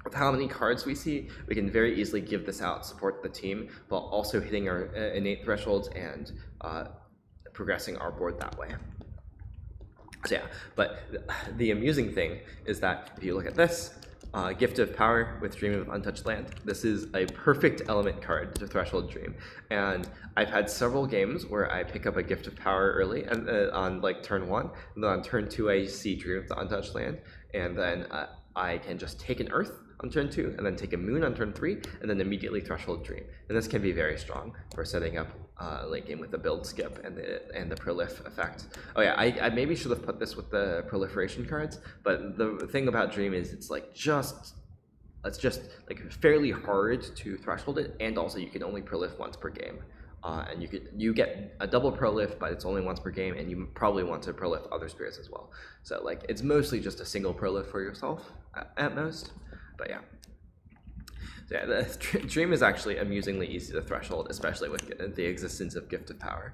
[SPEAKER 1] with how many cards we see, we can very easily give this out, support the team, while also hitting our innate thresholds and progressing our board that way. So yeah, but the amusing thing is that if you look at this, Gift of Power with Dream of Untouched Land, this is a perfect element card to Threshold Dream. And I've had several games where I pick up a Gift of Power early and on like turn 1, and then on turn 2 I see Dream of the Untouched Land, and then I can just take an Earth on turn 2, and then take a Moon on turn 3, and then immediately Threshold Dream. And this can be very strong for setting up late game with the build skip and the Prolif effect. Oh yeah, I maybe should have put this with the proliferation cards, but the thing about Dream is it's just like fairly hard to threshold it, and also you can only Prolif once per game. And you get a double Prolif, but it's only once per game, and you probably want to Prolif other spirits as well. So like it's mostly just a single Prolif for yourself at most. But yeah. So yeah, the Dream is actually amusingly easy to threshold, especially with the existence of Gift of Power.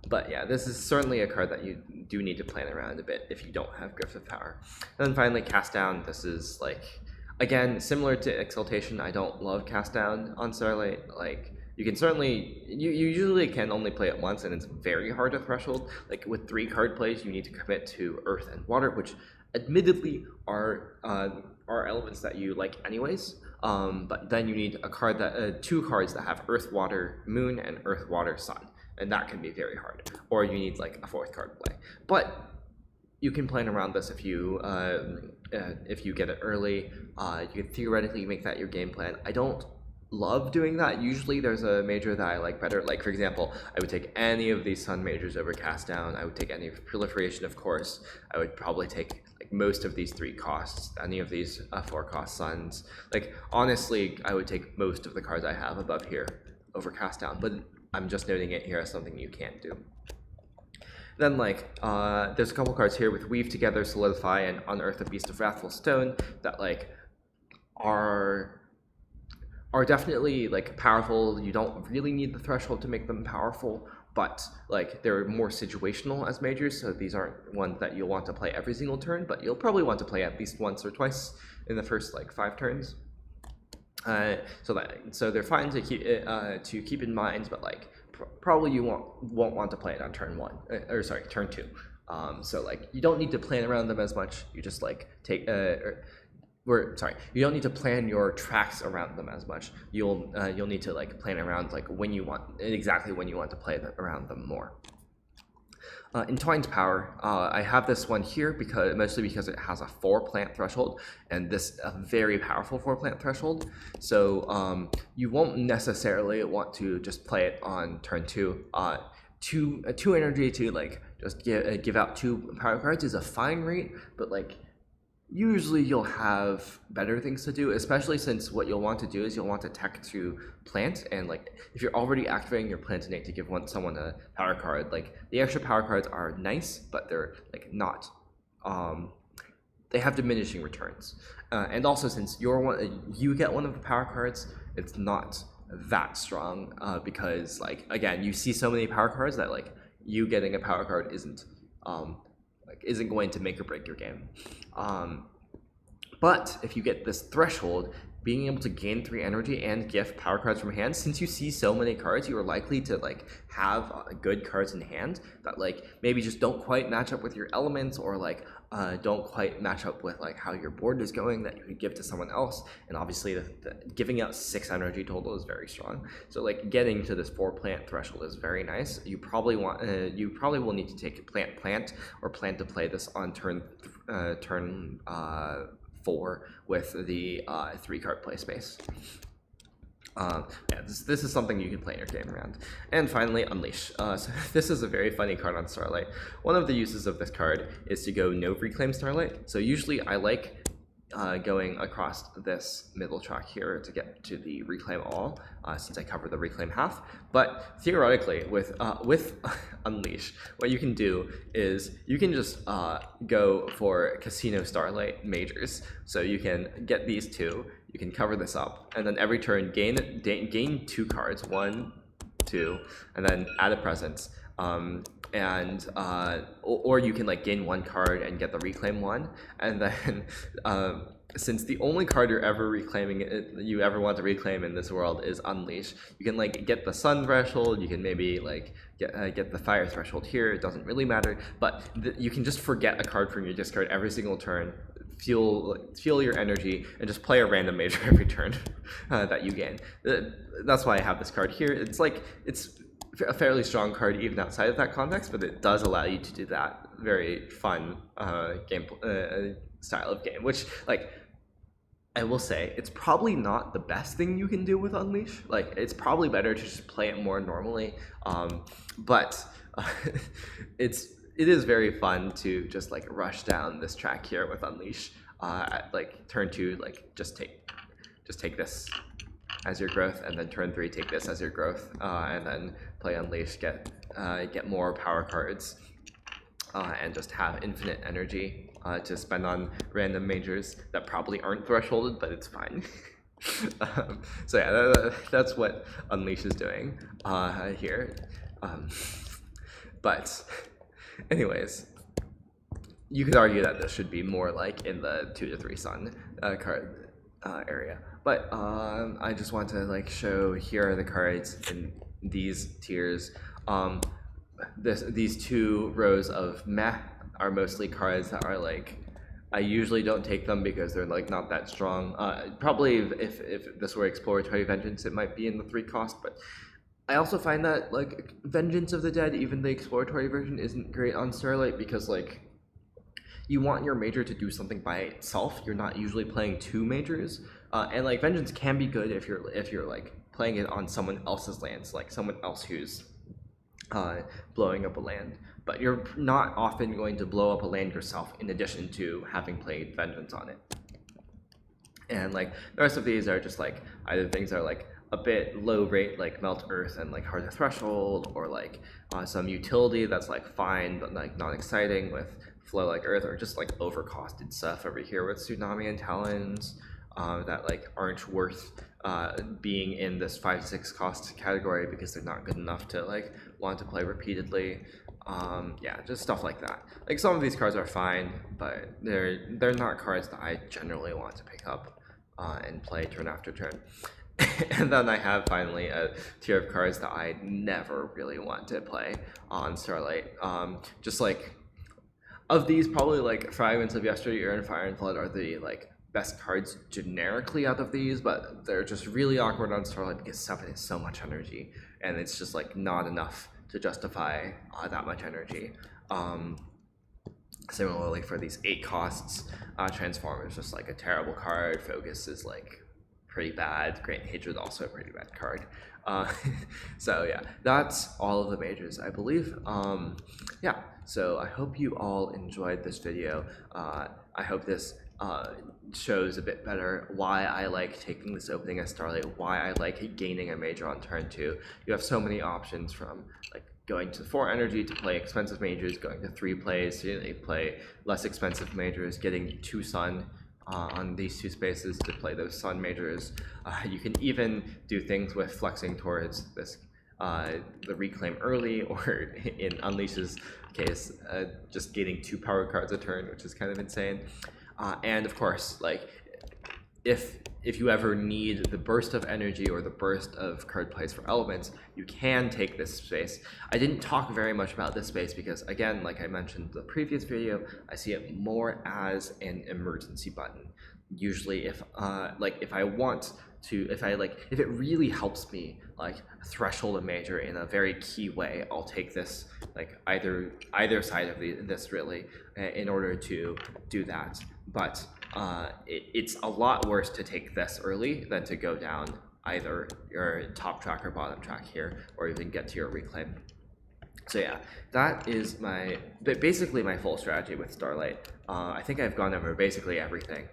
[SPEAKER 1] But yeah, this is certainly a card that you do need to plan around a bit if you don't have Gift of Power. And then finally, Cast Down. This is like, again, similar to Exaltation. I don't love Cast Down on Starlight. Like, you can certainly, you usually can only play it once, and it's very hard to threshold. Like with 3 card plays, you need to commit to Earth and Water, which admittedly are elements that you like anyways. But then you need a card that 2 cards that have Earth, Water, Moon, and Earth, Water, Sun, and that can be very hard. Or you need like a 4th card play. But you can plan around this if you get it early. You can theoretically make that your game plan. I don't love doing that. Usually there's a major that I like better. Like for example, I would take any of these Sun majors over Cast Down. I would take any of Proliferation, of course. I would probably take like most of these 3 costs, any of these 4 cost Suns. Like honestly, I would take most of the cards I have above here over Cast Down, but I'm just noting it here as something you can't do. Then like, there's a couple cards here with Weave Together, Solidify, and Unearth a Beast of Wrathful Stone that like are definitely like powerful. You don't really need the threshold to make them powerful, but like they're more situational as majors, so these aren't ones that you'll want to play every single turn, but you'll probably want to play at least once or twice in the first like 5 turns. So they're fine to keep in mind, but like probably you won't want to play it on turn 1 or sorry, turn 2. So like you don't need to plan around them as much. You just like take you don't need to plan your tracks around them as much. You'll need to like plan around like exactly when you want to play around them more. Entwined Power, I have this one here mostly because it has a 4 plant threshold, and this a very powerful 4 plant threshold. So you won't necessarily want to just play it on turn 2. 2 energy to like just give out 2 power cards is a fine rate, but like usually you'll have better things to do, especially since what you'll want to do is you'll want to tech to plant, and like if you're already activating your plant innate to give someone a power card, like the extra power cards are nice, but they're like not they have diminishing returns, and also since you get one of the power cards, it's not that strong, because like again you see so many power cards that like you getting a power card isn't going to make or break your game. But if you get this threshold, being able to gain 3 energy and gift power cards from hand, since you see so many cards, you are likely to like have good cards in hand that like maybe just don't quite match up with your elements, or like don't quite match up with like how your board is going, that you could give to someone else. And obviously giving out 6 energy total is very strong. So like getting to this 4 plant threshold is very nice. You probably will need to take plant or plan to play this on turn 4 with the 3 card play space. Yeah, this is something you can play in your game around. And finally, Unleash. So this is a very funny card on Starlight. One of the uses of this card is to go no reclaim Starlight. So usually I like going across this middle track here to get to the reclaim all, since I covered the reclaim half. But theoretically, with Unleash, what you can do is you can just go for Casino Starlight majors. So you can get these two, you can cover this up, and then every turn gain 2 cards, 1, 2, and then add a presence. Or you can like gain 1 card and get the reclaim 1, and then since the only card you're ever you ever want to reclaim in this world is Unleash, you can like get the Sun threshold, you can maybe like get the Fire threshold here. It doesn't really matter, but you can just forget a card from your discard every single turn, fuel your energy, and just play a random major every turn that you gain. That's why I have this card here. It's a fairly strong card even outside of that context, but it does allow you to do that very fun style of game, which, like, I will say, it's probably not the best thing you can do with Unleash. Like, it's probably better to just play it more normally, but it is very fun to just like rush down this track here with Unleash at like turn 2, like just take this as your growth, and then turn 3 take this as your growth, and then play Unleash, get more power cards, and just have infinite energy to spend on random majors that probably aren't thresholded, but it's fine. So yeah, that's what Unleash is doing here. But anyways, you could argue that this should be more like in the 2 to 3 sun card area. But I just want to like show, here are the cards in these tiers. These 2 rows of meh are mostly cards that are like, I usually don't take them because they're like not that strong. Probably if this were Exploratory Vengeance, it might be in the 3 cost, but I also find that like Vengeance of the Dead, even the exploratory version, isn't great on Starlight because like you want your major to do something by itself. You're not usually playing 2 majors, and like Vengeance can be good if you're like playing it on someone else's lands, like someone else who's blowing up a land. But you're not often going to blow up a land yourself in addition to having played Vengeance on it. And like the rest of these are just like either things that are like a bit low rate, like Melt Earth and like Heart of Threshold, or like some utility that's like fine but like not exciting with Flow Like Earth, or just like overcosted stuff over here with Tsunami and Talons that like aren't worth being in this 5-6 cost category because they're not good enough to like want to play repeatedly. Yeah, just stuff like that. Like some of these cards are fine, but they're not cards that I generally want to pick up and play turn after turn. And then I have finally a tier of cards that I never really want to play on Starlight. Just like, of these, probably like Fragments of Yesteryear and Fire and Flood are the like best cards generically out of these, but they're just really awkward on Starlight because 7 is so much energy, and it's just like not enough to justify that much energy. Similarly for these 8 costs, Transform is just like a terrible card. Focus is like pretty bad. Great Hatred also a pretty bad card. So yeah, that's all of the majors, I believe. Yeah, so I hope you all enjoyed this video. I hope this shows a bit better why I like taking this opening as Starlight, why I like gaining a major on turn 2. You have so many options, from like going to 4 energy to play expensive majors, going to 3 plays to play less expensive majors, getting 2 sun on these 2 spaces to play those sun majors. You can even do things with flexing towards this the reclaim early, or in Unleash's case, just getting 2 power cards a turn, which is kind of insane. And of course, like if you ever need the burst of energy or the burst of card plays for elements, you can take this space. I didn't talk very much about this space because, again, like I mentioned in the previous video, I see it more as an emergency button. Usually if if it really helps me like threshold a major in a very key way, I'll take this, like either side of this really, in order to do that. But it's a lot worse to take this early than to go down either your top track or bottom track here, or even get to your reclaim. So yeah, that is basically my full strategy with Starlight. I think I've gone over basically everything.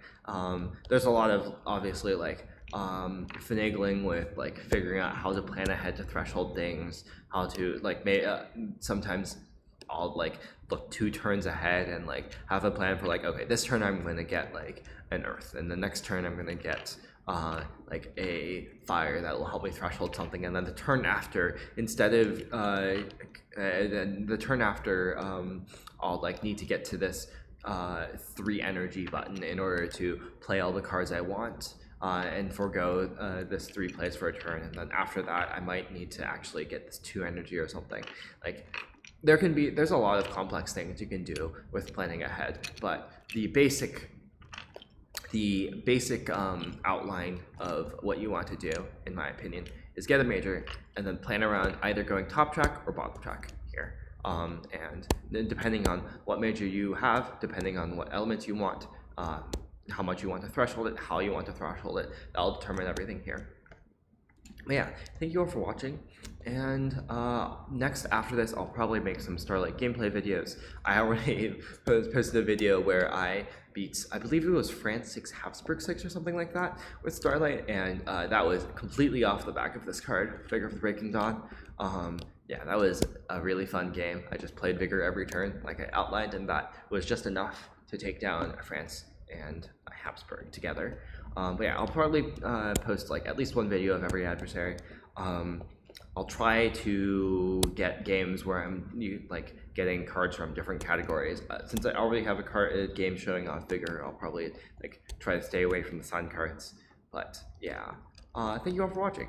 [SPEAKER 1] There's a lot of obviously like finagling with like figuring out how to plan ahead to threshold things, how to like sometimes I'll like look 2 turns ahead and like have a plan for like, okay, this turn I'm gonna get like an earth, and the next turn I'm gonna get like a fire that will help me threshold something, and then the turn after, instead of I'll like need to get to this 3 energy button in order to play all the cards I want. And forego this 3 plays for a turn, and then after that I might need to actually get this 2 energy or something. Like there's a lot of complex things you can do with planning ahead, but the basic outline of what you want to do, in my opinion, is get a major and then plan around either going top track or bottom track here. And then depending on what major you have, depending on what elements you want, how much you want to threshold it, how you want to threshold it, that'll determine everything here. But yeah, thank you all for watching, and next after this I'll probably make some Starlight gameplay videos. I already posted a video where I beat, I believe it was France 6 Habsburg 6 or something like that with Starlight, and that was completely off the back of this card, Vigor of the Breaking Dawn. Yeah, that was a really fun game. I just played Vigor every turn like I outlined, and that was just enough to take down France and Habsburg together. But yeah, I'll probably post like at least 1 video of every adversary. I'll try to get games where I'm like getting cards from different categories. Since I already have a game showing off Vigor, I'll probably like try to stay away from the Sun cards. But yeah, thank you all for watching.